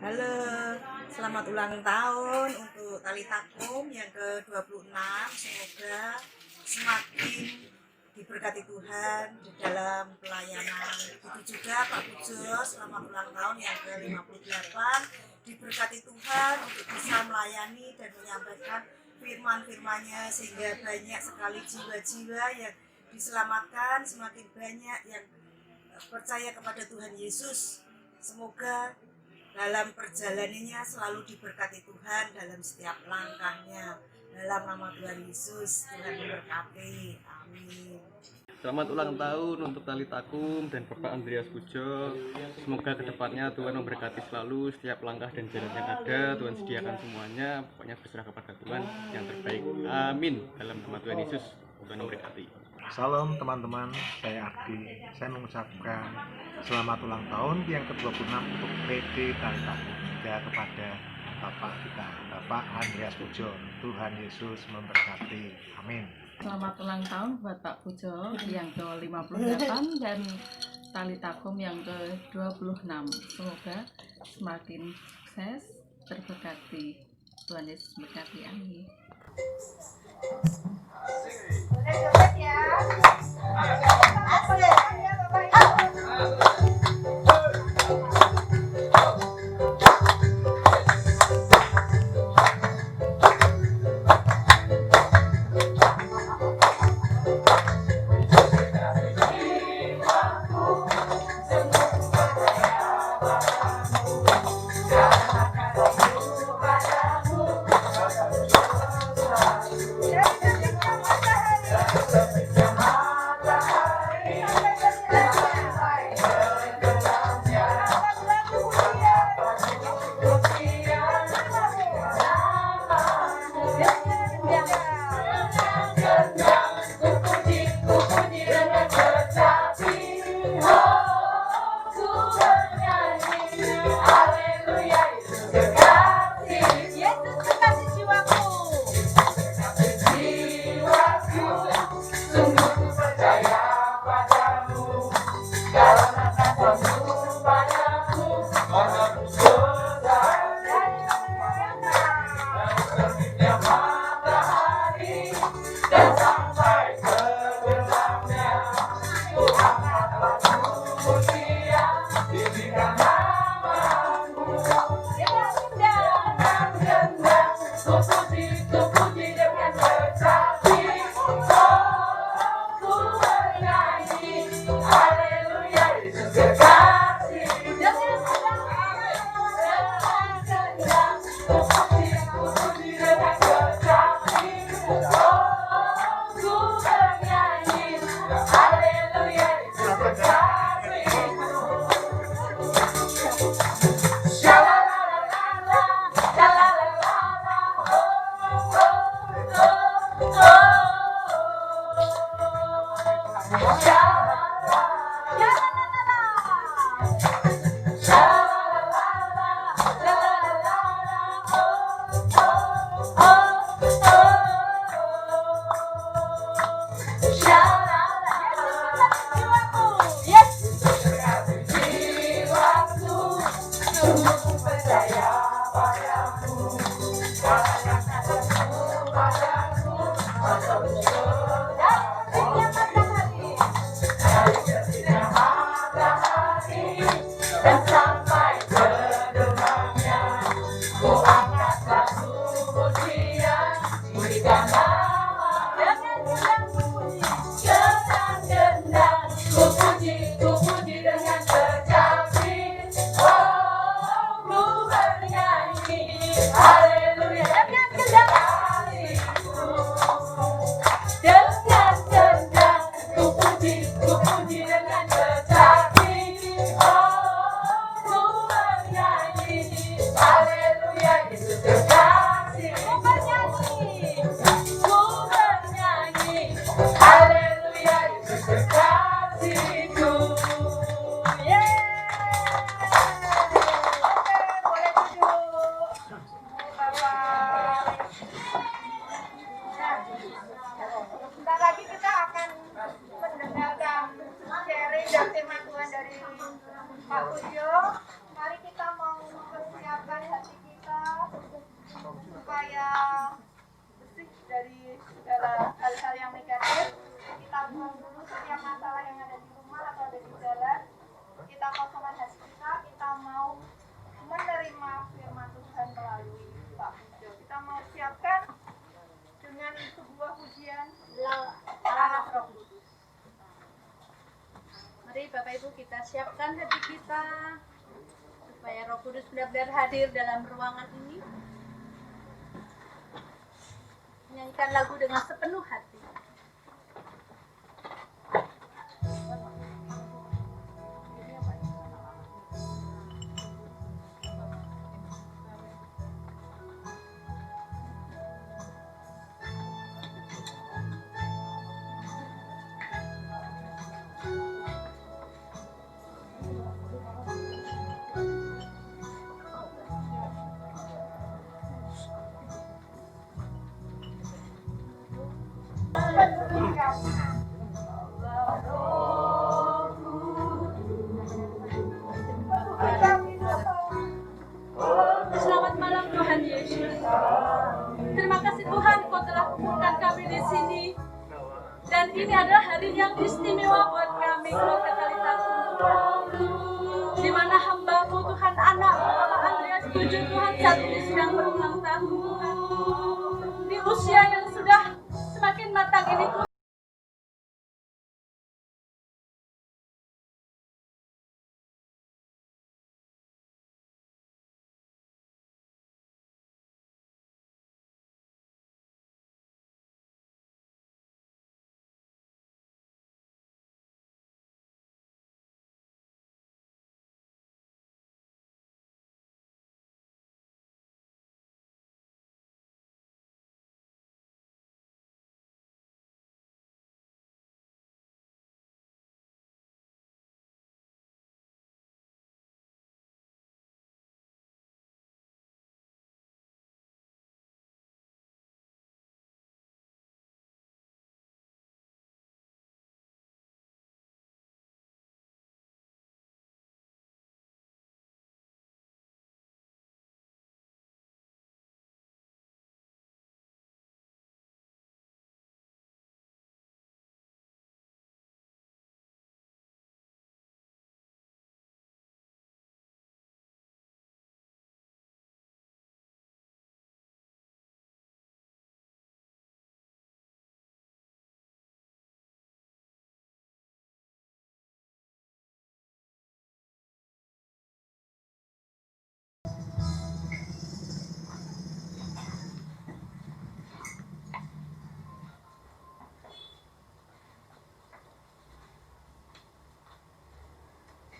Halo, selamat ulang tahun untuk Tali Takum yang ke-26. Semoga semakin diberkati Tuhan di dalam pelayanan. Begitu juga Pak Pujo, selamat ulang tahun yang ke-58. Diberkati Tuhan untuk bisa melayani dan menyampaikan firman-firman-Nya sehingga banyak sekali jiwa-jiwa yang diselamatkan, semakin banyak yang percaya kepada Tuhan Yesus. Semoga dalam perjalanannya selalu diberkati Tuhan dalam setiap langkahnya. Dalam nama Tuhan Yesus, Tuhan memberkati. Amin. Selamat ulang tahun untuk Tali Takum dan Bapak Andreas Pujo. Semoga kedepannya Tuhan memberkati selalu setiap langkah dan jalan yang ada. Tuhan sediakan semuanya, pokoknya berserah kepada Tuhan yang terbaik. Amin. Dalam nama Tuhan Yesus, Tuhan memberkati. Salam teman-teman, saya Ardi. Saya mengucapkan selamat ulang tahun yang ke-26 untuk PT Tali Takum juga kepada Bapak kita, Bapak Andreas Pujo. Tuhan Yesus memberkati. Amin. Selamat ulang tahun buat Pak Pujo yang ke-58 dan Tali Takum yang ke-26. Semoga semakin sukses, terberkati. Tuhan Yesus memberkati. Amin. Sebentar lagi kita akan mendengarkan sharing dan firman Tuhan dari Pak Pujo. Mari kita mau bersiap Ibu kita siapkan hati kita supaya Roh Kudus benar-benar hadir dalam ruangan ini. Nyanyikan lagu dengan sepenuh hati. Selamat malam Tuhan Yesus. Terima kasih Tuhan Kau telah kumpulkan kami di sini. Dan ini adalah hari yang istimewa buat kami keluarga Talitakum. Di mana hamba-Mu Tuhan anak Bapak Andreas Pujo Tuhan saat ini sedang berulang tahun Tuhan. Di usia yang sudah semakin matang ini Tuhan.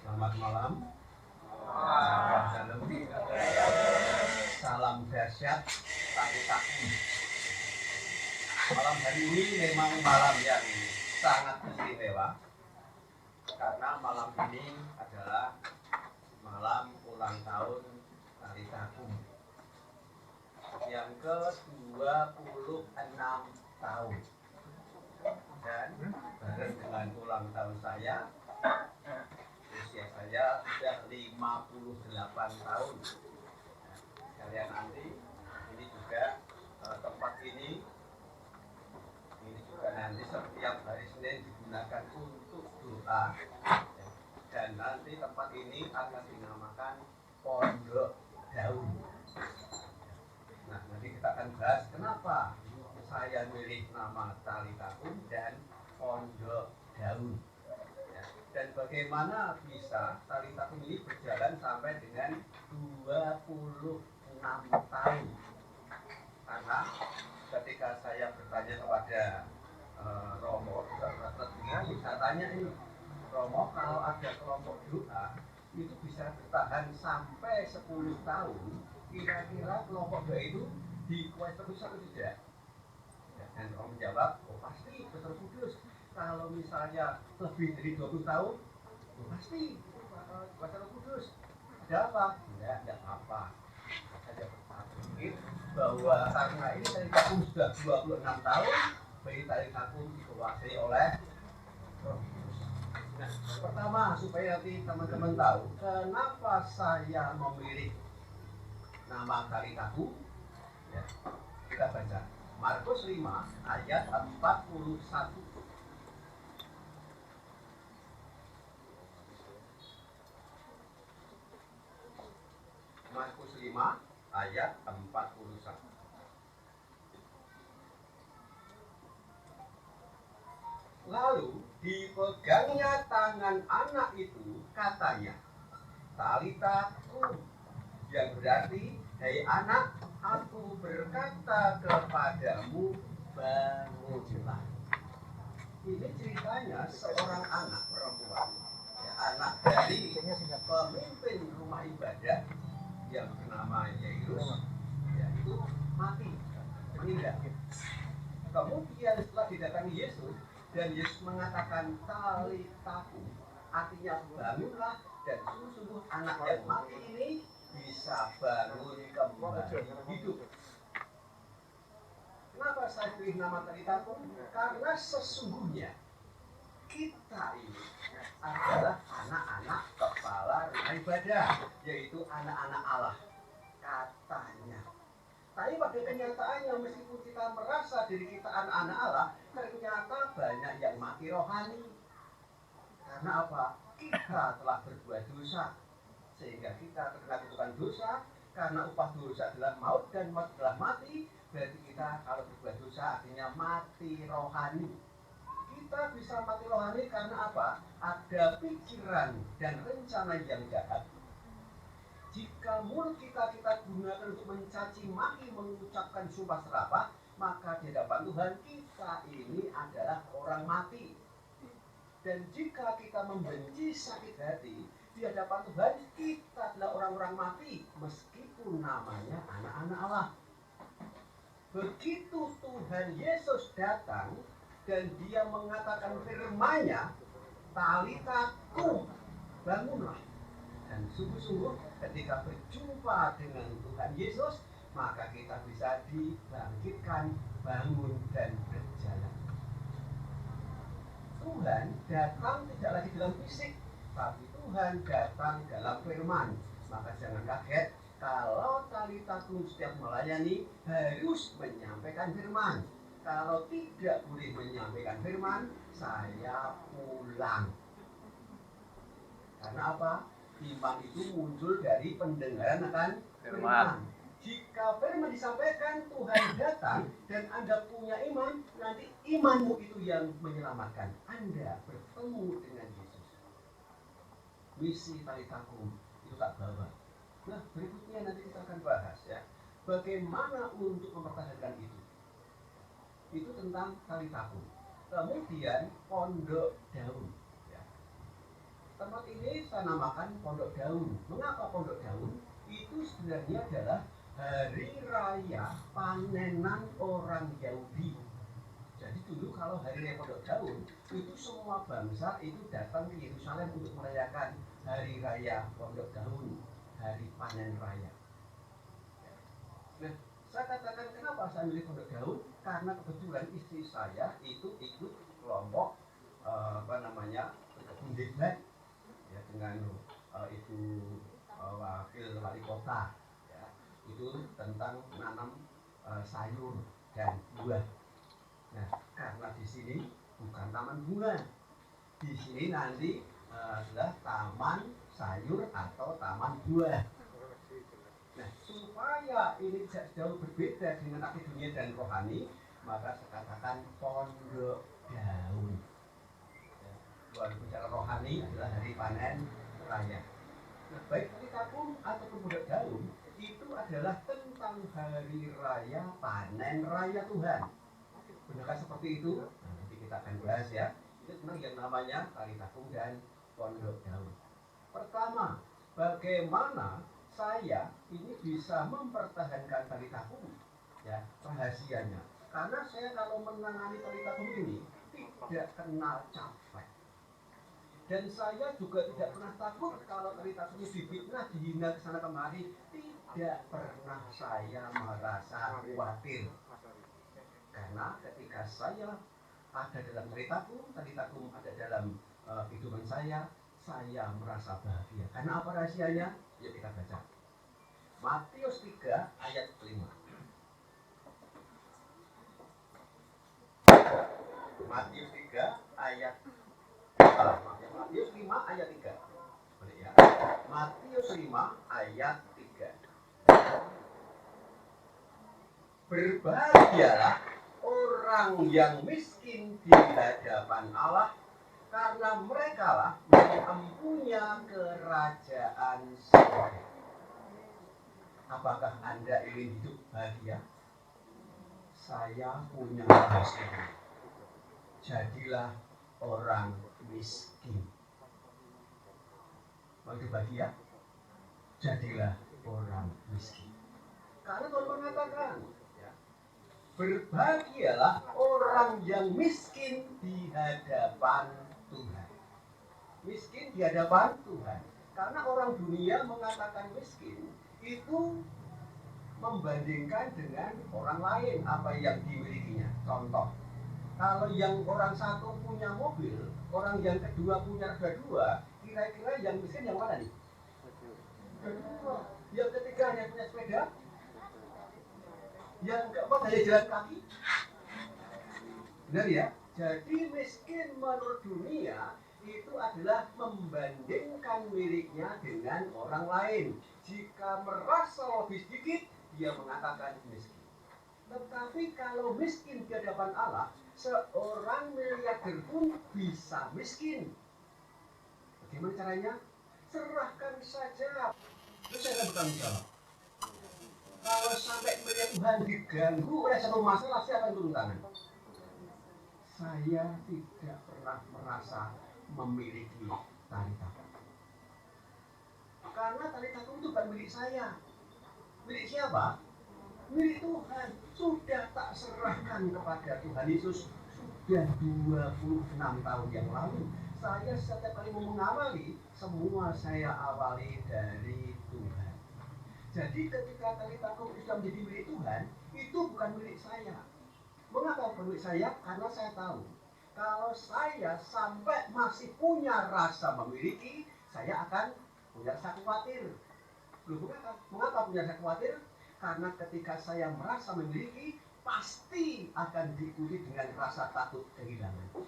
Selamat malam. Salam dahsyat Talitakum. Malam hari ini memang malam yang sangat istimewa karena malam ini adalah malam ulang tahun Talitakum yang ke-26 tahun. Dan bareng dengan ulang tahun saya, usia saya sudah 58 tahun. Kalian nanti ini juga tempat ini juga nanti setiap hari Senin digunakan untuk doa. Dan nanti tempat ini akan dinamakan Pondok Daun. Nah, nanti kita akan bahas kenapa saya milih nama Talitakum dan Pondok Daun. Dan bagaimana bisa Talitakum ini berjalan sampai dengan 26 tahun. Karena ketika saya bertanya kepada Romo, saya tanya ini, Romo, kalau ada kelompok doa itu bisa bertahan sampai 10 tahun, kira-kira kelompok doa itu dikuasai terus atau tidak? Dan Romo menjawab, oh pasti Roh Kudus. Kalau misalnya lebih dari 20 tahun, pasti kuasa Roh Kudus. Ada apa? Tidak apa-apa. Saya berpikir bahwa karena ini Talitakum sudah 26 tahun, bayi Talitakum dikuasai oleh Roh Kudus. Nah, pertama supaya nanti teman-teman tahu kenapa saya memilih nama Talitakum, ya, kita baca Markus 5 ayat 41. Markus 5 ayat 41. Lalu Dipegangnya tangan anak itu, katanya, Talita kum, yang berarti, hai anak, aku berkata kepadamu, bangunlah. Ini ceritanya seorang anak perempuan, ya, anak dari pemimpin rumah ibadah yang bernama Yairus, ya, itu mati, meninggal. Kemudian setelah didatangi Yesus, dan Yesus mengatakan talitaku, artinya bangunlah, dan sungguh-sungguh anak yang mati ini bisa bangun kembali hidup. Kenapa saya pilih nama talitaku? Karena sesungguhnya kita ini adalah anak-anak kepala rumah ibadah, yaitu anak-anak Allah, katanya. Tapi pada kenyataannya, meskipun kita merasa diri kita anak-anak Allah, ternyata banyak yang mati rohani. Karena apa? Kita telah berbuat dosa, sehingga kita terkena kutukan dosa. Karena upah dosa adalah maut dan maut adalah mati. Berarti kita kalau berbuat dosa artinya mati rohani. Kita bisa mati rohani karena apa? Ada pikiran dan rencana yang jahat. Jika mulut kita gunakan untuk mencaci maki, mengucapkan sumpah serapah, maka di hadapan Tuhan kita ini adalah orang mati. Dan jika kita membenci sakit hati, di hadapan Tuhan kita adalah orang-orang mati, meskipun namanya anak-anak Allah. Begitu Tuhan Yesus datang dan dia mengatakan firman-Nya, Talita kum, bangunlah. Dan sungguh-sungguh ketika berjumpa dengan Tuhan Yesus, maka kita bisa dibangkitkan, bangun, dan berjalan. Tuhan datang tidak lagi dalam fisik, tapi Tuhan datang dalam firman. Maka jangan kaget kalau Talita kum setiap melayani harus menyampaikan firman. Kalau tidak boleh menyampaikan firman, saya pulang. Karena apa? Iman itu muncul dari pendengaran akan firman. Jika firman disampaikan, Tuhan datang dan Anda punya iman, nanti imanmu itu yang menyelamatkan Anda bertemu dengan Yesus. Misi Talita kum itu tak bawa. Nah, berikutnya nanti kita akan bahas ya, bagaimana untuk mempertahankan itu. Itu tentang Talita kum. Kemudian pondok daun. Tempat ini saya namakan Pondok Daun. Mengapa Pondok Daun? Itu sebenarnya adalah hari raya panenan orang Yahudi. Jadi dulu kalau hari raya Pondok Daun, itu semua bangsa itu datang ke Yerusalem untuk merayakan hari raya Pondok Daun, hari panen raya. Nah, saya katakan kenapa saya milih Pondok Daun? Karena kebetulan istri saya itu ikut kelompok kebun debat. Ya, dengan ibu wakil wali kota, ya, itu tentang menanam sayur dan buah. Nah, karena di sini bukan taman bunga, di sini nanti adalah taman sayur atau taman buah. Nah, supaya ini jauh berbeda dengan arti dunia dan rohani, maka saya katakan Pondok Daun. Bicara rohani adalah hari panen raya. Nah, baik Talita kum atau Pondok Daun itu adalah tentang hari raya panen raya Tuhan. Benarkah seperti itu? Nah, nanti kita akan bahas ya. Itu tentang yang namanya Talita kum dan Pondok Daun. Pertama, bagaimana saya ini bisa mempertahankan Talita kum? Ya, rahasianya. Karena saya kalau menangani Talita kum ini tidak kenal capek. Dan saya juga tidak pernah takut kalau Talita kum difitnah, dihina kesana kemari. Tidak pernah saya merasa khawatir. Karena ketika saya ada dalam Talita kum ada dalam hidupan saya merasa bahagia. Karena apa rahasianya? Yuk kita baca. Matius 3 ayat 5. Matius 3 ayat Matius 5 ayat 3. Boleh ya? Matius 5 ayat 3. Berbahagialah orang yang miskin di hadapan Allah, Karena mereka lah yang punya kerajaan surga. Apakah Anda ingin hidup bahagia? Saya punya rahasia. Jadilah orang miskin. Mau hidup bahagia? Jadilah orang miskin. Karena Tuhan mengatakan, ya, berbahagialah orang yang miskin di hadapan Tuhan. Miskin di hadapan Tuhan. Karena orang dunia mengatakan miskin itu membandingkan dengan orang lain apa yang dimilikinya. Contoh, kalau yang orang satu punya mobil, orang yang kedua punya roda dua, kira-kira yang miskin yang mana nih? Kedua. Yang ketiga hanya punya sepeda, yang keempat hanya jalan kaki. Benar ya? Jadi miskin menurut dunia itu adalah membandingkan miliknya dengan orang lain. Jika merasa lebih sedikit, dia mengatakan miskin. Tetapi kalau miskin di hadapan Allah, seorang miliarder pun bisa miskin. Bagaimana caranya? Serahkan saja. Terus saya akan bertanggung jawab. Kalau sampai melihat Tuhan diganggu oleh satu masalah, saya akan turun tangan. Saya tidak pernah merasa memiliki talita. Karena talita itu bukan milik saya. Milik siapa? Milik Tuhan. Sudah tak serahkan kepada Tuhan Yesus sudah 26 tahun yang lalu. Saya setiap kali mau mengawali, semua saya awali dari Tuhan. Jadi ketika talitakum sudah menjadi milik Tuhan, itu bukan milik saya. Mengapa bukan milik saya? Karena saya tahu kalau saya sampai masih punya rasa memiliki, saya akan punya rasa khawatir. Mengapa punya rasa khawatir? Karena ketika saya merasa memiliki, pasti akan diikuti dengan rasa takut kehilangan.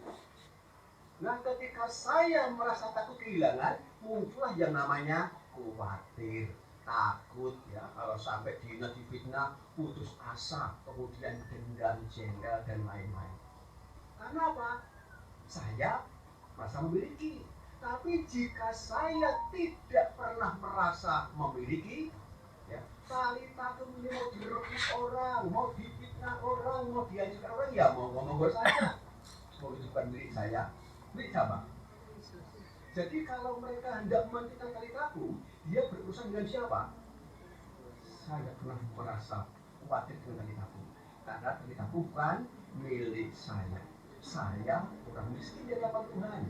Nah, ketika saya merasa takut kehilangan, muncullah yang namanya khawatir, takut ya. Kalau sampai difitnah, putus asa, kemudian dendam, jengkel, dan lain-lain. Karena apa? Saya merasa memiliki. Tapi jika saya tidak pernah merasa memiliki, ya, talitakum ini mau direbut orang, mau difitnah orang, mau dihancurkan orang, ya mau ngomong saja. Mau itu bukan milik saya, milik siapa? Jadi kalau mereka hendak menghentikan talitakum, dia berurusan dengan siapa? Saya tidak pernah merasa khawatir dengan talitakum. Karena talitakum bukan milik saya. Saya orang miskin di hadapan Tuhan.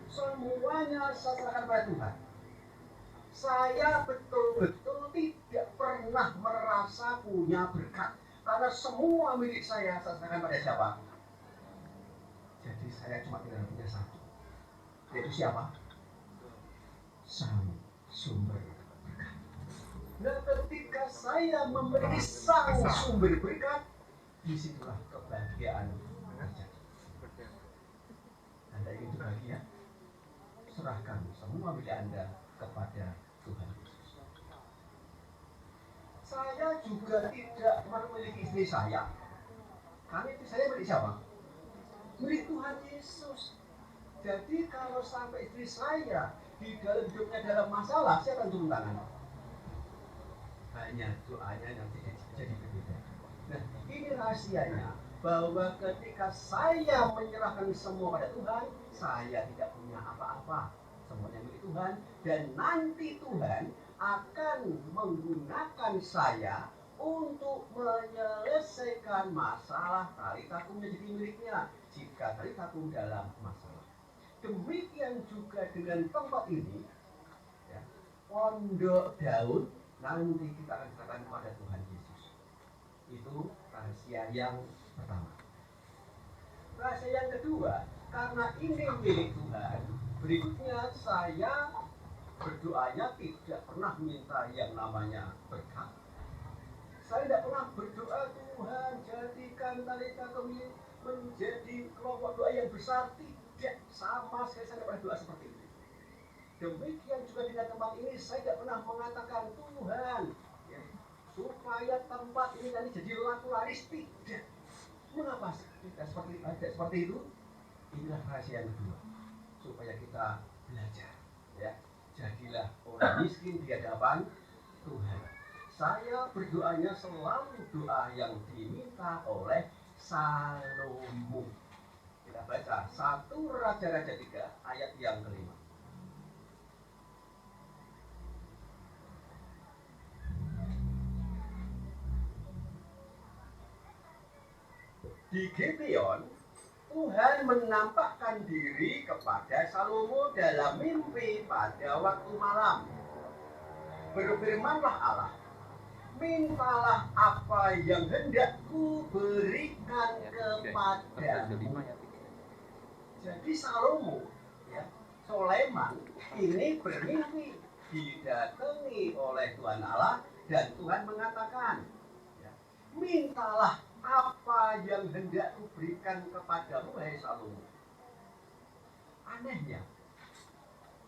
Semuanya saya serahkan pada Tuhan. Saya betul-betul tidak pernah merasa punya berkat. Karena semua milik saya serahkan pada siapa? Jadi saya cuma tidak punya satu. Yaitu siapa? Sang sumber berkat. Nah, ketika saya memiliki sang sumber berkat, disitulah kebahagiaan terjadi. Anda ingin bahagia? Serahkan semua milik Anda kepada Tuhan Yesus. Saya juga tidak memiliki istri saya. Karena istri saya milik siapa? Milik Tuhan Yesus. Jadi kalau sampai istri saya di dalam hidupnya dalam masalah, saya akan turun tangan. Hanya doanya yang jadi berbeda. Nah, ini rahasianya, bahwa ketika saya menyerahkan semua pada Tuhan, saya tidak punya apa-apa. Semuanya milik Tuhan, dan nanti Tuhan akan menggunakan saya untuk menyelesaikan masalah talitakum menjadi miliknya jika talitakum dalam masalah. Demikian juga dengan tempat ini, ya, pondok daun, nanti kita akan serahkan kepada Tuhan Yesus. Itu rahasia yang pertama. Rahasia yang kedua, karena ini milik Tuhan, berikutnya saya berdoanya tidak pernah minta yang namanya berkat. Saya tidak pernah berdoa, Tuhan jadikan talitakum menjadi kelompok doa yang besar. Tidak, sama sekali saya tidak pernah doa seperti itu. Demikian juga dengan tempat ini, saya tidak pernah mengatakan, Tuhan ya, supaya tempat ini nanti jadi laku laris. Tidak. Mengapa tidak seperti itu? Inilah rahasia yang kedua. supaya kita belajar, ya. Jadilah orang miskin di hadapan Tuhan. Saya berdoanya selalu doa yang diminta oleh Salomo. Kita baca 1 Raja-Raja 3 ayat yang kelima. Di Gibeon, Tuhan menampakkan diri kepada Salomo dalam mimpi pada waktu malam. Berfirmanlah Allah, mintalah apa yang hendak ku berikan kepadamu. Jadi Salomo, ya, Sulaiman ini bermimpi didatangi oleh Tuhan Allah dan Tuhan mengatakan, ya, mintalah apa yang hendak ku berikan kepadamu, hai Salomo. Anehnya,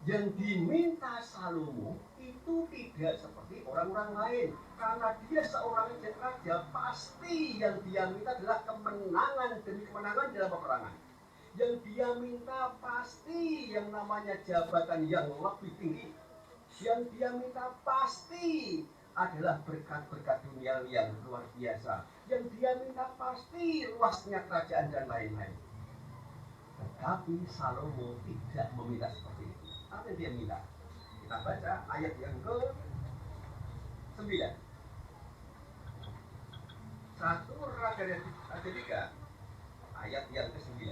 yang diminta Salomo itu tidak seperti orang-orang lain, karena dia seorang raja, pasti yang dia minta adalah kemenangan demi kemenangan dalam peperangan. Yang dia minta pasti yang namanya jabatan yang lebih tinggi. Yang dia minta pasti adalah berkat-berkat dunia yang luar biasa. Yang dia minta pasti luasnya kerajaan dan lain-lain. Tetapi Salomo tidak meminta seperti itu. Apa yang dia minta? Kita baca ayat yang ke-9. 1 Raja-Raja 3 ayat yang ke-9.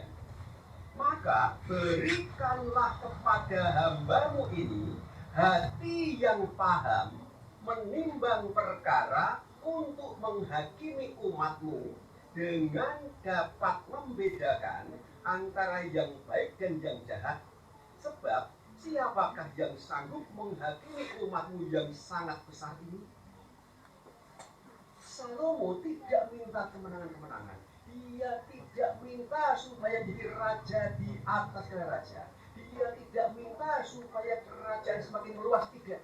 Maka berikanlah kepada hambamu ini hati yang paham menimbang perkara untuk menghakimi umatmu dengan dapat membedakan antara yang baik dan yang jahat. Sebab siapakah yang sanggup menghakimi umatmu yang sangat besar ini? Salomo tidak minta kemenangan-kemenangan. Dia tidak minta supaya jadi raja di atas raja. Dia tidak minta supaya kerajaan semakin meluas, tidak.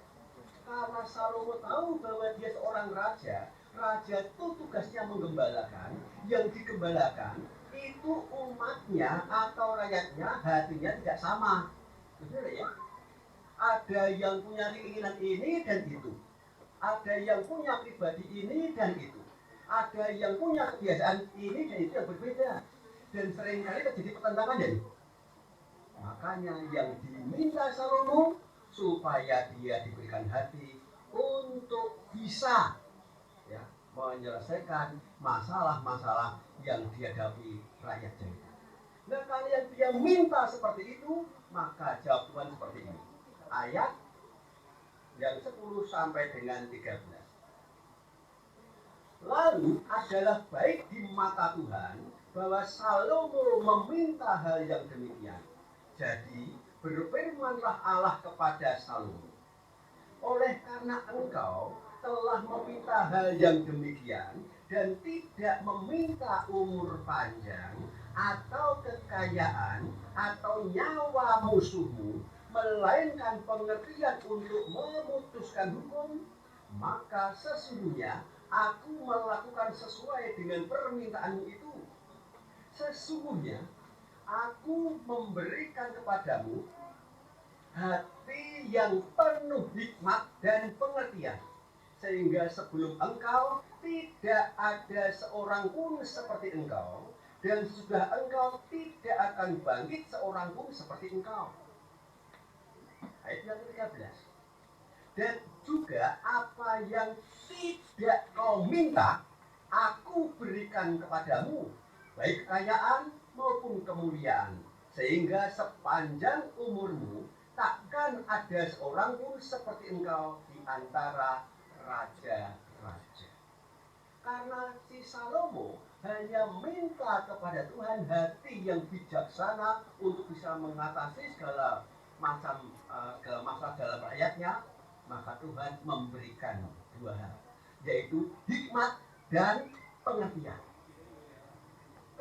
Karena Salomo tahu bahwa dia seorang raja. Raja itu tugasnya menggembalakan. Yang digembalakan itu umatnya atau rakyatnya hatinya tidak sama. Betul ya? Ada yang punya keinginan ini dan itu. Ada yang punya pribadi ini dan itu. Ada yang punya kebiasaan ini dan itu yang berbeda. Dan seringkali terjadi pertentangan jadi. Makanya yang diminta Salomo supaya dia diberikan hati untuk bisa, ya, menyelesaikan masalah-masalah yang dihadapi rakyat itu. Nah, kalau yang dia minta seperti itu, maka jawab Tuhan seperti ini. Ayat yang 10 sampai dengan 13. Lalu adalah baik di mata Tuhan bahwa Salomo meminta hal yang demikian. Jadi berfirmanlah Allah kepada Salomo, oleh karena engkau telah meminta hal yang demikian dan tidak meminta umur panjang atau kekayaan atau nyawa musuhmu, melainkan pengertian untuk memutuskan hukum, maka sesungguhnya aku melakukan sesuai dengan permintaanmu itu. Sesungguhnya aku memberikan kepadamu hati yang penuh hikmat dan pengertian, sehingga sebelum engkau tidak ada seorang pun seperti engkau, dan sesudah engkau tidak akan bangkit seorang pun seperti engkau. Ayat yang ke-13. Dan juga apa yang tidak kau minta, aku berikan kepadamu, baik kekayaan maupun kemuliaan, sehingga sepanjang umurmu takkan ada seorang pun seperti engkau di antara raja-raja. Karena si Salomo hanya minta kepada Tuhan hati yang bijaksana untuk bisa mengatasi segala macam masalah dalam rakyatnya, maka Tuhan memberikan dua hal, yaitu hikmat dan pengertian.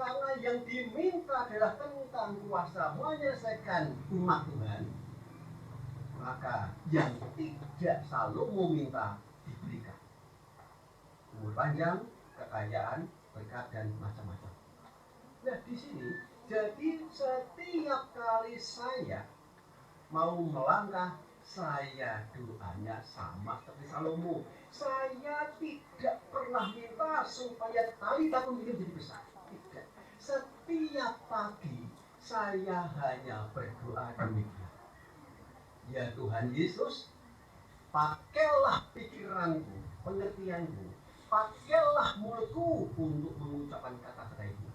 Karena yang diminta adalah tentang kuasa menyelesaikan umat Tuhan, maka yang tidak Salomo minta diberikan. Umur panjang, kekayaan, berkat, dan macam-macam. Nah, di sini Jadi setiap kali saya mau melangkah, saya doanya sama seperti Salomo. Saya tidak pernah minta supaya tali takum ini menjadi besar. Tidak. Setiap pagi saya hanya berdoa demikian. Ya Tuhan Yesus, pakailah pikiranku, pengertianku, pakailah mulutku untuk mengucapkan kata-kata itu.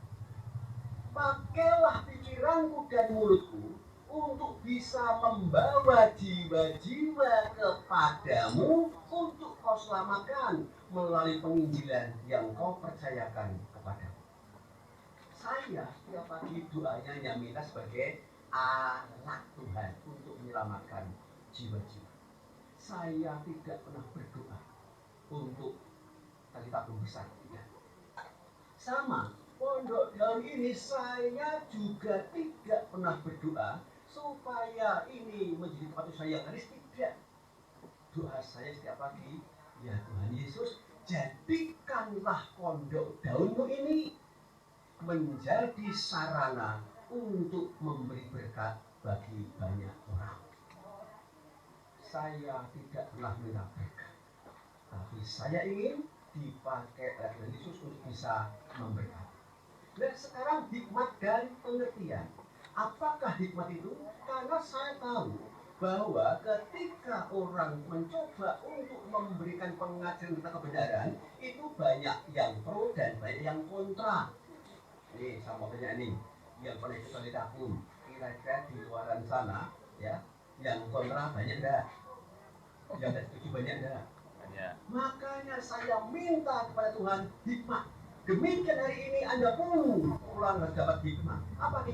Pakailah pikiranku dan mulutku untuk bisa membawa jiwa-jiwa kepadamu untuk kau selamatkan melalui penginjilan yang kau percayakan kepadamu. Saya setiap pagi doanya yang minta sebagai anak Tuhan untuk menyelamatkan jiwa-jiwa. Saya tidak pernah berdoa untuk tali tabung besar, tidak. Sama, pondok daun ini saya juga tidak pernah berdoa supaya ini menjadi tempat usaha yang laris, tidak. Doa saya setiap pagi, ya Tuhan Yesus, jadikanlah pondok daunmu ini menjadi sarana untuk memberi berkat bagi banyak orang. Saya tidak pernah minta berkat, tapi saya ingin dipakai oleh Tuhan Yesus untuk bisa memberkati. Nah sekarang hikmat dan pengertian. Apakah hikmat itu? Karena saya tahu bahwa ketika orang mencoba untuk memberikan pengajaran tentang kebenaran, itu banyak yang pro dan banyak yang kontra. Ini sama banyak ini yang pernah ikut tali takum, kira-kira di luaran sana, ya, yang kontra banyak enggak? Yang tidak setuju banyak enggak? Banyak. Makanya saya minta kepada Tuhan hikmat. Demikian hari ini Anda pun pulang harus dapat hikmat. Apa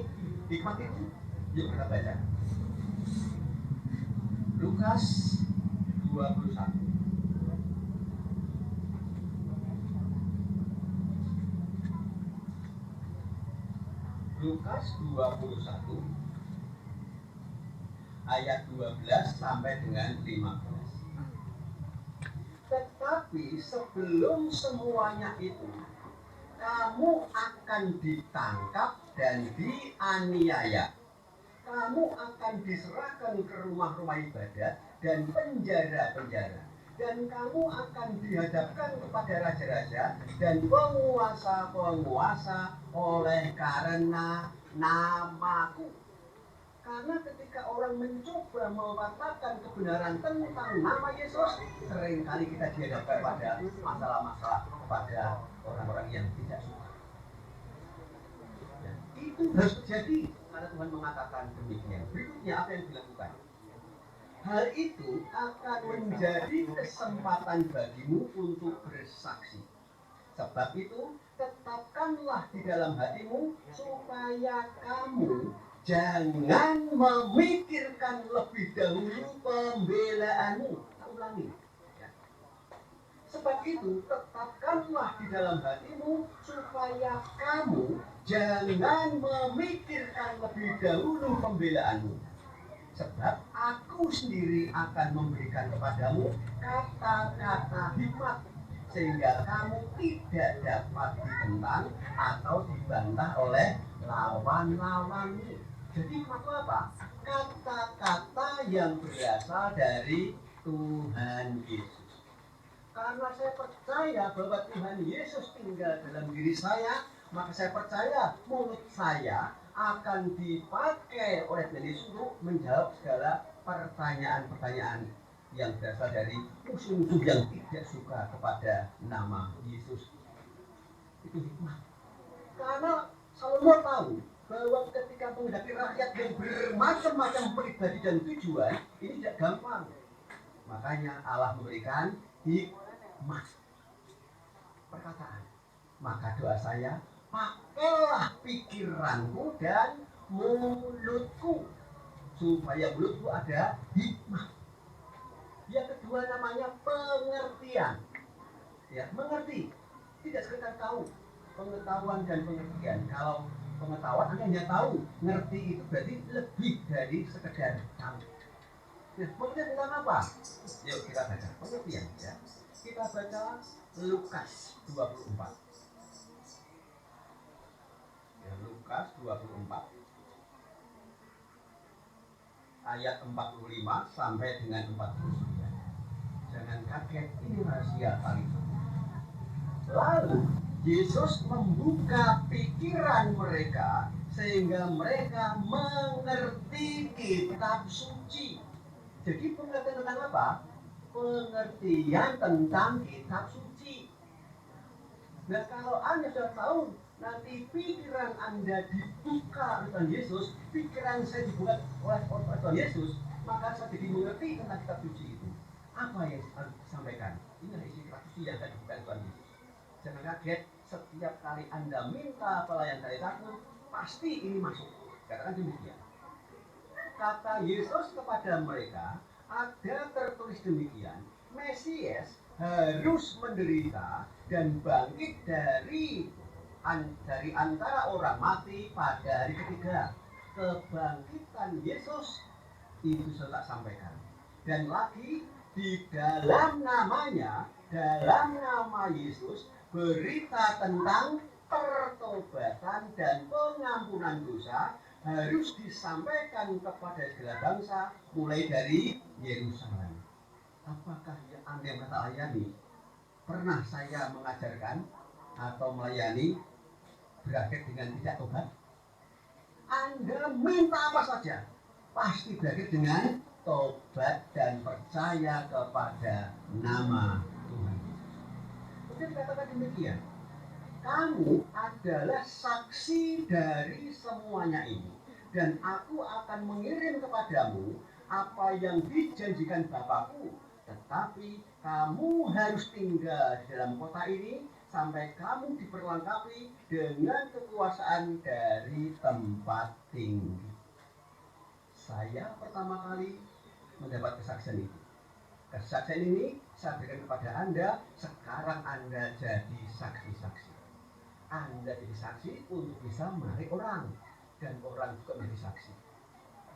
hikmat itu? Yuk kita baca. Lukas 21. Lukas 21 ayat 12 sampai dengan 15. Tetapi sebelum semuanya itu, kamu akan ditangkap dan dianiaya. Kamu akan diserahkan ke rumah-rumah ibadat dan penjara-penjara. Dan kamu akan dihadapkan kepada raja-raja dan penguasa-penguasa oleh karena namaku. Karena ketika orang mencoba mematahkan kebenaran tentang nama Yesus, seringkali kita dihadapkan pada masalah-masalah kepada orang-orang yang tidak suka. Dan itu harus terjadi karena Tuhan mengatakan demikian. Berikutnya apa yang dilakukan? Hal itu akan menjadi kesempatan bagimu untuk bersaksi. Sebab itu, tetapkanlah di dalam hatimu supaya kamu jangan memikirkan lebih dahulu pembelaanmu. Saya ulangi. Ya. Sebab itu, tetapkanlah di dalam hatimu supaya kamu jangan memikirkan lebih dahulu pembelaanmu. Sebab aku sendiri akan memberikan kepadamu kata-kata hikmat sehingga kamu tidak dapat ditentang atau dibantah oleh lawan-lawanmu. Jadi hikmat apa? Kata-kata yang berasal dari Tuhan Yesus. Karena saya percaya bahwa Tuhan Yesus tinggal dalam diri saya, maka saya percaya mulut saya akan dipakai oleh Tuhan Yesus untuk menjawab segala pertanyaan-pertanyaan yang berasal dari musuh-musuh yang tidak suka kepada nama Yesus. Itu hikmah. Karena Salomo tahu bahwa ketika menghadapi rakyat yang bermacam-macam pribadi dan tujuan, ini tidak gampang. Makanya Allah memberikan hikmah perkataan. Maka doa saya, pakailah pikiranku dan mulutku supaya mulutku ada hikmah. Yang kedua namanya pengertian. Ya, mengerti. Tidak sekedar tahu. Pengetahuan dan pengertian. Kalau pengetahuan Anda hanya tahu, ngerti itu berarti lebih dari sekedar tahu. Nah, pengertian tentang apa? Yuk kita baca pengertian ya. Kita baca Lukas 24. Ya, Lukas 24 ayat 45 sampai dengan 49. Jangan kaget, ini rahasia tali. Lalu Yesus membuka pikiran mereka sehingga mereka mengerti kitab suci. Jadi pengertian tentang apa? Pengertian tentang kitab suci. Nah, kalau Anda sudah tahu nanti pikiran Anda dibuka oleh Tuhan Yesus, pikiran saya dibuka oleh Tuhan Yesus, maka saya jadi mengerti tentang kitab suci itu. Apa yang harus disampaikan? Ini adalah isi kitab suci yang akan dibuka oleh Tuhan Yesus. Jangan kaget, setiap kali Anda minta pelayan tali takut, pasti ini masuk. Katakan demikian. Kata Yesus kepada mereka, ada tertulis demikian, Mesias harus menderita dan bangkit dari antara orang mati pada hari ketiga. Kebangkitan Yesus itu saya tak sampaikan. Dan lagi di dalam namanya, dalam nama Yesus, berita tentang pertobatan dan pengampunan dosa harus disampaikan kepada segala bangsa mulai dari Yerusalem. Apakah Anda yang kata layani pernah saya mengajarkan atau melayani berakhir dengan tidak tobat? Anda minta apa saja pasti berakhir dengan tobat dan percaya kepada nama Tuhan. Jadi katakan demikian, kamu adalah saksi dari semuanya ini, dan aku akan mengirim kepadamu apa yang dijanjikan Bapakku, tetapi kamu harus tinggal di dalam kota ini sampai kamu diperlengkapi dengan kekuasaan dari tempat tinggi. Saya pertama kali mendapat kesaksian itu. Kesaksian ini saya berikan kepada Anda, sekarang Anda jadi saksi-saksi. Anda jadi saksi untuk bisa menarik orang, dan orang juga menjadi saksi.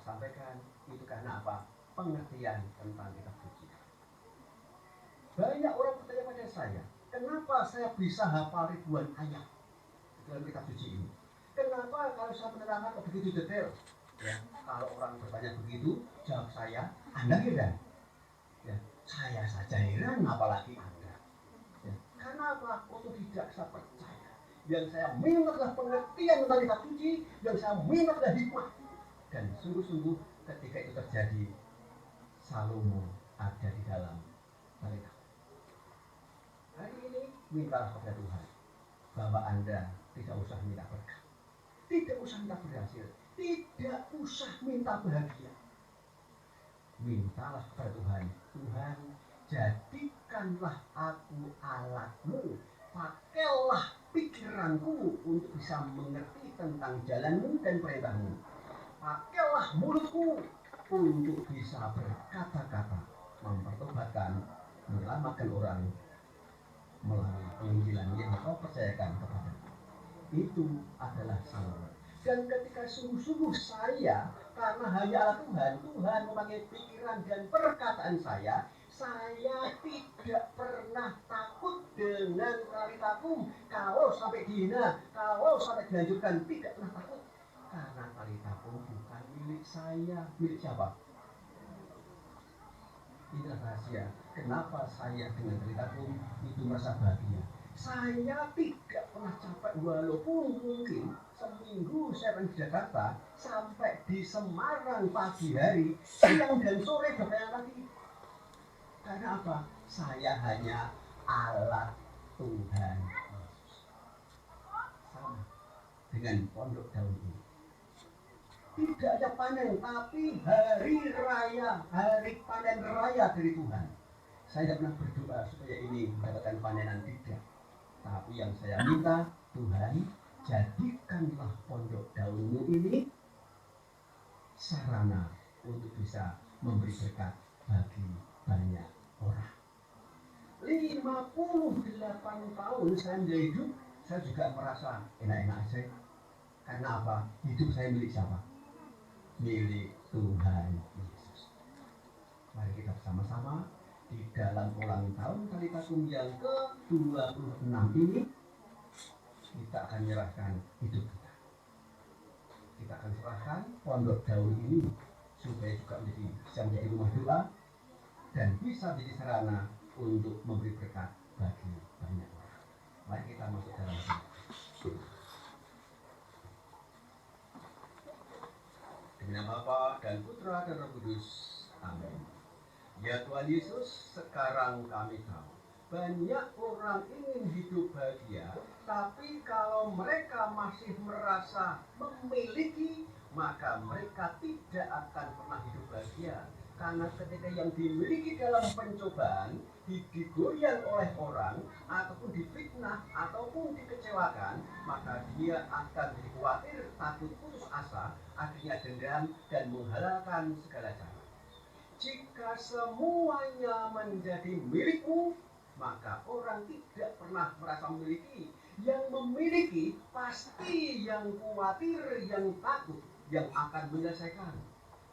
Sampaikan itu karena apa? Pengertian tentang kitab suci. Banyak orang bertanya pada saya, kenapa saya bisa hafal ribuan ayat dalam kitab suci ini? Kenapa kalau saya menerangkan begitu detail? Ya, kalau orang bertanya begitu, jawab saya, Anda heran. Ya, saya saja heran, apalagi Anda. Ya, karena apa? Untuk tidak saya percaya. Yang saya minta adalah pengertian tentang kitab suci, yang saya minta adalah hikmah. Dan sungguh-sungguh ketika itu terjadi, Salomo ada di dalam tali takut. Hari ini mintalah kepada Tuhan bahwa Anda tidak usah minta berkah, tidak usah minta berhasil, tidak usah minta bahagia. Mintalah kepada Tuhan, Tuhan jadikanlah aku alatmu, pakailah pikiranku untuk bisa mengerti tentang jalanmu dan perintahmu. Pakailah mulutku untuk bisa berkata-kata, mempertobatkan, menyelamatkan orang melalui penginjilan yang kau percayakan kepada. Itu adalah Salomo. Dan ketika sungguh-sungguh saya, karena hanya Allah Tuhan, Tuhan memakai pikiran dan perkataan saya tidak pernah takut dengan tali takum. Kalau sampai dihina, kalau sampai dihancurkan, tidak pernah takut. Karena tali takum bukan milik saya. Milik siapa? Inilah rahasia. Kenapa saya dengan tali takum itu merasa bahagia. Saya tidak pernah capek, walaupun mungkin seminggu saya di Jakarta sampai di Semarang pagi hari, siang dan sore berkali lagi. Karena apa? Saya hanya alat Tuhan Yesus. Sama dengan pondok daun ini. Tidak ada panen, tapi hari raya, hari panen raya dari Tuhan. Saya tidak pernah berdoa supaya ini mendapatkan panenan, tidak. Tapi yang saya minta, Tuhan, jadikanlah pondok daunmu ini sarana untuk bisa memberi berkat bagi banyak orang. 58 tahun saya menjadi hidup, saya juga merasa enak-enak saja. Karena apa? Hidup saya milik siapa? Milik Tuhan Yesus. Mari kita bersama-sama di dalam ulang tahun tali takum yang ke-26 ini, kita akan menyerahkan hidup kita. Kita akan serahkan pondok daun ini supaya juga bisa menjadi rumah doa dan bisa menjadi sarana untuk memberi berkat bagi banyak orang. Mari kita masuk dalam doa. Demi nama Bapa dan Putra dan Roh Kudus. Amin. Ya Tuhan Yesus, sekarang kami tahu banyak orang ingin hidup bahagia, tapi kalau mereka masih merasa memiliki, maka mereka tidak akan pernah hidup bahagia. Karena ketika yang dimiliki dalam pencobaan digoyang oleh orang, ataupun difitnah, ataupun dikecewakan, maka dia akan jadi khawatir, takut, putus asa, akhirnya dendam dan menghalalkan segala cara. Jika semuanya menjadi milikmu, maka orang tidak pernah merasa memiliki. Yang memiliki pasti yang khawatir, yang takut, yang akan menyelesaikan.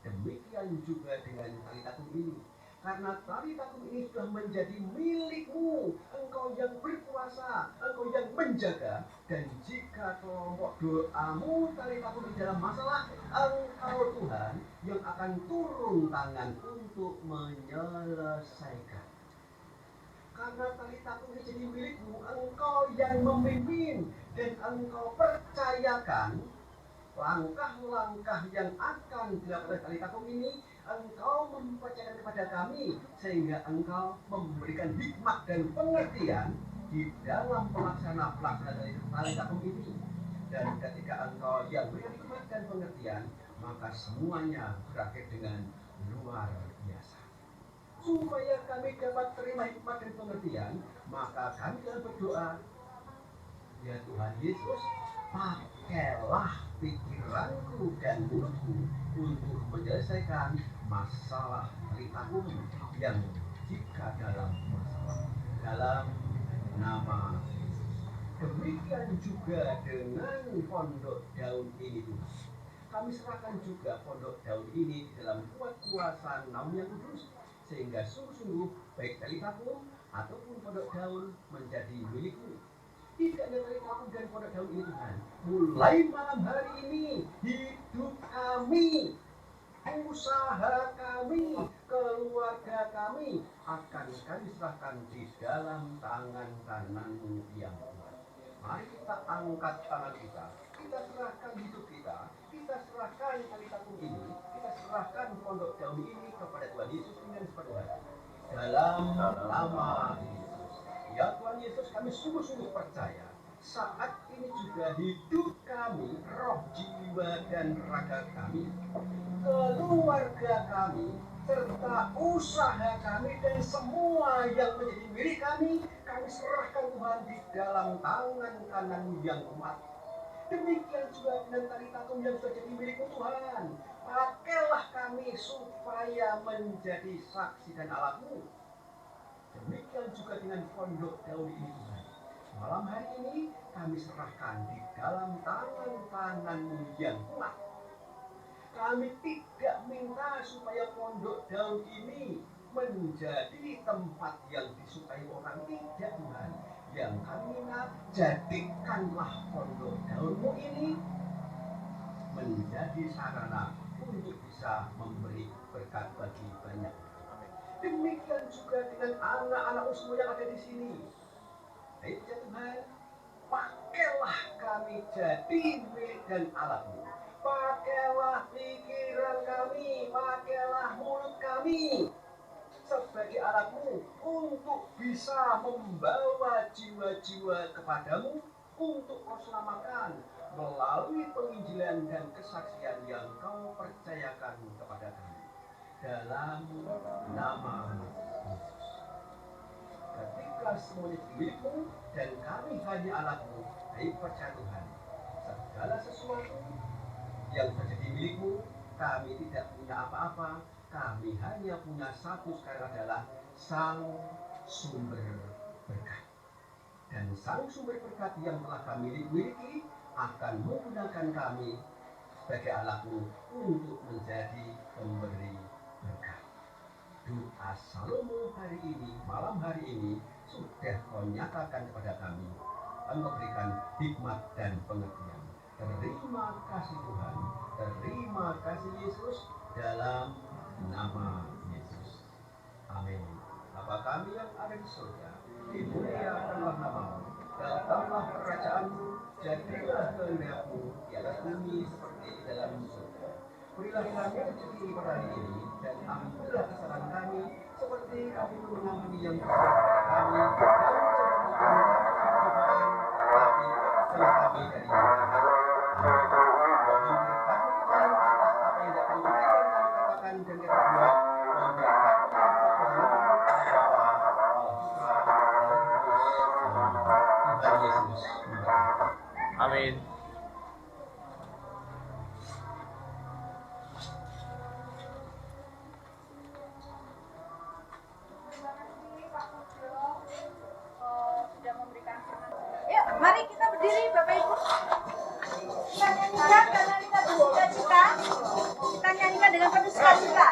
Demikian juga dengan tali takum ini. Karena tali takum ini sudah menjadi milikmu, engkau yang berkuasa, engkau yang menjaga. Dan jika kelompok doamu tali takum di dalam masalah, engkau Tuhan yang akan turun tangan untuk menyelesaikan. Karena tali takum ini jadi milikmu, engkau yang memimpin dan engkau percayakan langkah-langkah yang akan dilakukan tali takum ini, engkau mempercayakan kepada kami sehingga engkau memberikan hikmat dan pengertian di dalam pelaksana tali takum ini. Dan ketika engkau yang berikan hikmat dan pengertian, maka semuanya berakhir dengan luar biasa. Supaya kami dapat terima hikmat dan pengertian, maka kami akan berdoa, ya Tuhan Yesus, pakailah pikiranku dan mulutku untuk menyelesaikan masalah tali takum yang jika dalam masalah dalam nama. Demikian juga dengan pondok daun ini Tuhan. Kami serahkan juga pondok daun ini di dalam kuasa Naum yang kudus, sehingga sungguh-sungguh baik tali takum ataupun pondok daun menjadi milikmu. Tidak hanya tali takum dan pondok daun ini Tuhan, mulai malam hari ini hidup kami, usaha kami, keluarga kami akan kami serahkan di dalam tangan kanan-Mu yang kuat. Mari kita angkat tangan kita serahkan hidup kita serahkan tali takum ini, kita serahkan pondok daun ini kepada Tuhan Yesus dengan sepenuh hati. Dalam nama Yesus, ya Tuhan Yesus, kami sungguh-sungguh percaya saat ini juga hidup kami, roh, jiwa, dan raga kami, keluarga kami, serta usaha kami dan semua yang menjadi milik kami serahkan Tuhan di dalam tangan kanan-Mu yang kuat. Demikian juga dengan tali takum yang sudah jadi milikmu Tuhan. Pakailah kami supaya menjadi saksi dan alatmu. Demikian juga dengan pondok daun ini Tuhan. Malam hari ini kami serahkan di dalam tangan kanan-Mu yang kuat. Kami tidak minta supaya pondok daun ini menjadi tempat yang disukai orang, tidak Tuhan. Yang kami minta, jadikanlah pondok daun-Mu ini menjadi sarana untuk bisa memberi berkat bagi banyak. Demikian juga dengan anak-anak semua yang ada di sini. Baik ya Tuhan, pakailah kami jadi milik dan alat-Mu. Pakailah pikiran kami, pakailah mulut kami sebagai alat-Mu untuk bisa membawa jiwa-jiwa kepadamu untuk Kau selamatkan melalui penginjilan dan kesaksian yang Kau percayakan kepada kami. Dalam nama Yesus. Ketika semuanya milik-Mu dan kami hanya alat-Mu, baik percaya Tuhan, segala sesuatu yang terjadi milik-Mu, kami tidak punya apa-apa. Kami hanya punya satu sekarang adalah Sang Sumber Berkat. Dan Sang Sumber Berkat yang telah kami miliki akan menggunakan kami sebagai alat-Mu untuk menjadi pemberi berkat. Doa Salomo hari ini, malam hari ini, sudah Kau nyatakan kepada kami. Engkau berikan hikmat dan pengertian. Terima kasih Tuhan, terima kasih Yesus. dalam nama Yesus. Amin. Bapa kami yang ada di surga, dimuliakanlah namamu, datanglah kerajaanmu, jadilah kehendakmu di atas bumi seperti di dalam surga. Berilah kami rezeki pada hari ini, dan ampunilah kesalahan kami, seperti kami mengampuni yang bersalah kami, dan tapi setelah kami dari Amin. Yuk, mari kita berdiri Bapak Ibu. Kita nyanyikan karena kita bercita-cita. Kita nyanyikan dengan penuh sukacita.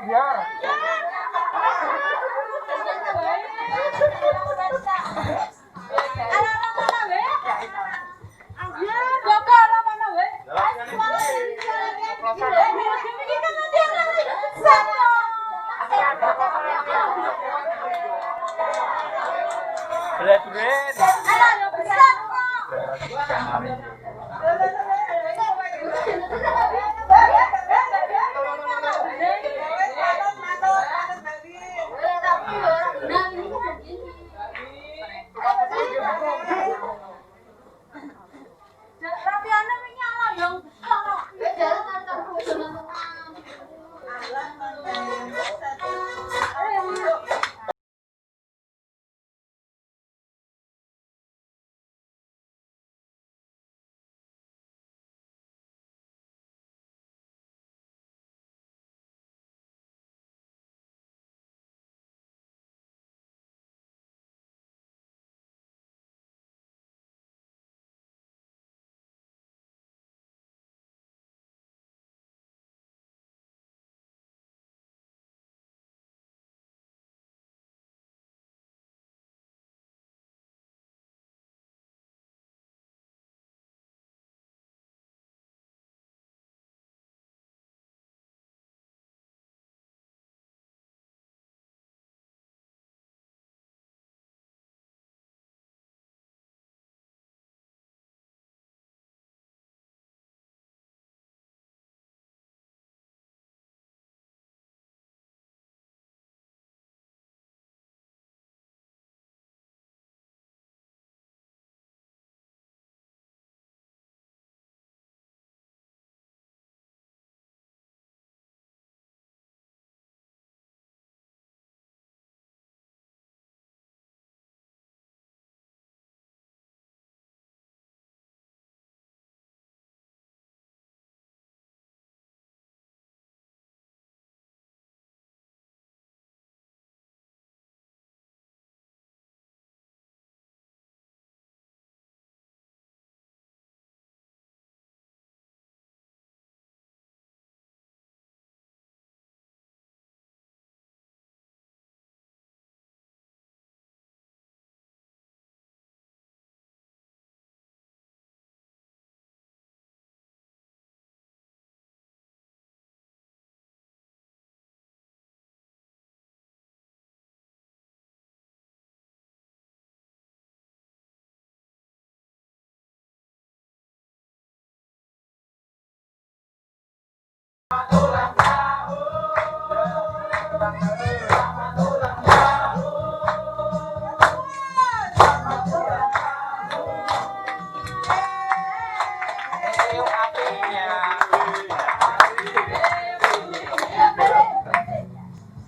Biar. Mana Rapiana menyala dong.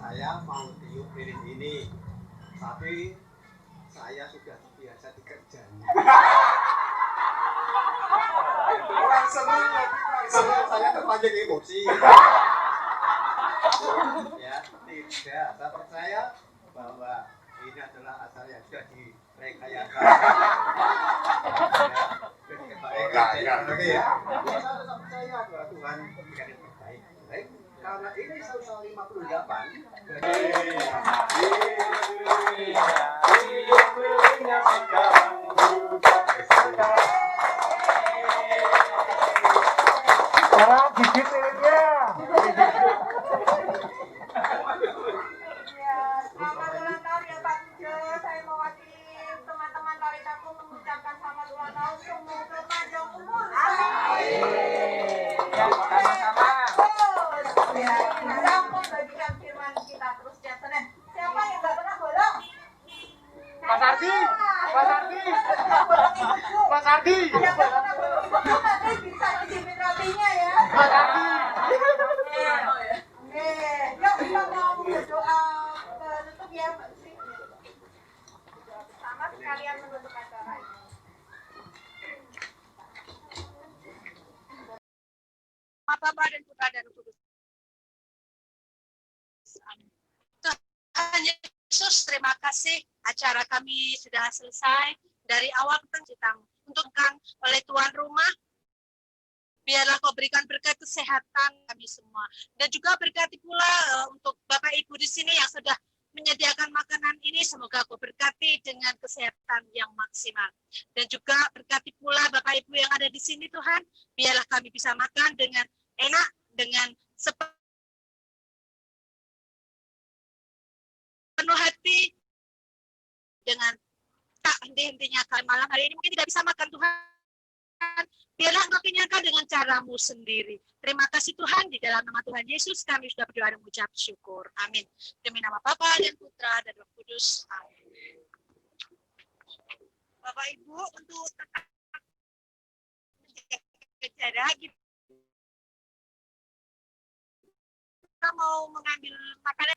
Saya mau tiup lilin ini, tapi saya sudah terbiasa dikerjain. Orang senang, saya terpancing emosi. Ya, tidak. Saya percaya bahwa ini adalah asal yang sudah direkayasa. Ya, oke ya. Saya percaya bahwa Tuhan memberikan yang terbaik. Baik, karena ini Salsa 58. Sekarang gigit lilinnya. Selamat ulang tahun ya Pak Pujo. Saya mewakili teman-teman Talitaku mengucapkan selamat ulang tahun. Semoga panjang umur. Amin. Sama-sama. Ya, kita mau bagikan firman kita terus setiap Senin. Siapa yang nggak pernah bolong? Mas Ardi, Mas Ardi, Mas Ardi. Yang nggak pernah bolong itu nanti bisa dicipin rapinya ya. Mas Ardi. Oke, yuk kita mau berdoa penutup ya Mbak Sri. Sama sekalian menutup acara ini. Bapa dan Putra dan Roh Kudus. Tuhan Yesus, terima kasih acara kami sudah selesai dari awal ke tengah. Untuk oleh tuan rumah, biarlah kau berikan berkat kesehatan kami semua. Dan juga berkati pula untuk Bapak Ibu di sini yang sudah menyediakan makanan ini, semoga kau berkati dengan kesehatan yang maksimal. Dan juga berkati pula Bapak Ibu yang ada di sini Tuhan, biarlah kami bisa makan dengan enak, dengan penuh hati, dengan tak henti-hentinya kali malam hari ini mungkin tidak bisa makan Tuhan, Biarlah engkau kenyangkan dengan caramu sendiri. Terima kasih Tuhan, di dalam nama Tuhan Yesus kami sudah berdoa dan mengucap syukur. Amin. Demi nama Bapa dan Putra dan Roh Kudus. Amin. Bapak Ibu, untuk tetap menjaga jarak, kita mau mengambil makanan.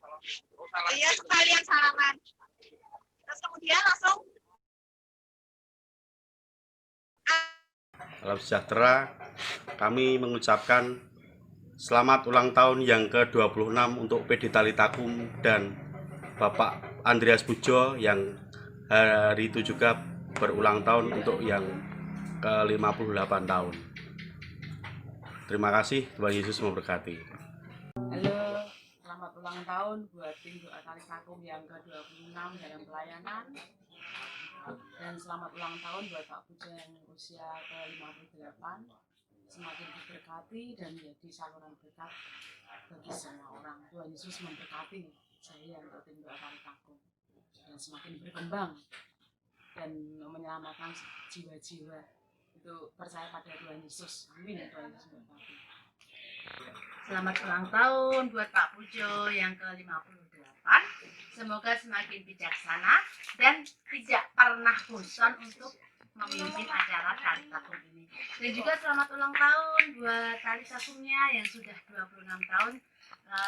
Iya, sekalian salaman. Terus kemudian langsung Salam sejahtera, kami mengucapkan selamat ulang tahun yang ke-26 untuk PD Talitakum dan Bapak Andreas Pujo yang hari itu juga berulang tahun untuk yang ke-58 tahun. Terima kasih, Tuhan Yesus memberkati. Halo, selamat ulang tahun buat tim doa Talitakum yang ke-26 dalam pelayanan. Dan selamat ulang tahun buat Pak Pujo yang usia ke-58. Semakin diberkati dan menjadi saluran berkat bagi semua orang. Tuhan Yesus memberkati saya untuk tim doa Talitakum dan semakin berkembang dan menyelamatkan jiwa-jiwa. Itu percaya pada Tuhan Yesus. Amin. Tuhan Yesus memberkati. Selamat ulang tahun buat Pak Pujo yang ke-58. Semoga semakin bijaksana dan tidak pernah bosan untuk memimpin acara Talitakum ini. Dan juga selamat ulang tahun buat Talitakumnya yang sudah 26 tahun.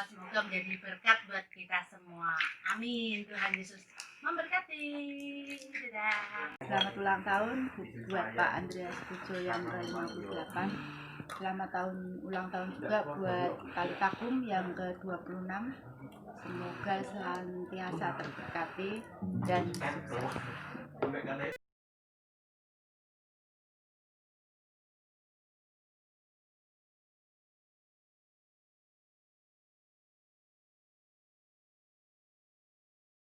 Semoga menjadi berkat buat kita semua. Amin. Tuhan Yesus memberkati. Dadah. Selamat ulang tahun buat Pak Andreas Pujo yang ke-58. Selamat ulang tahun juga buat Talitakum yang ke-26. Semoga senantiasa terberkati dan sukses.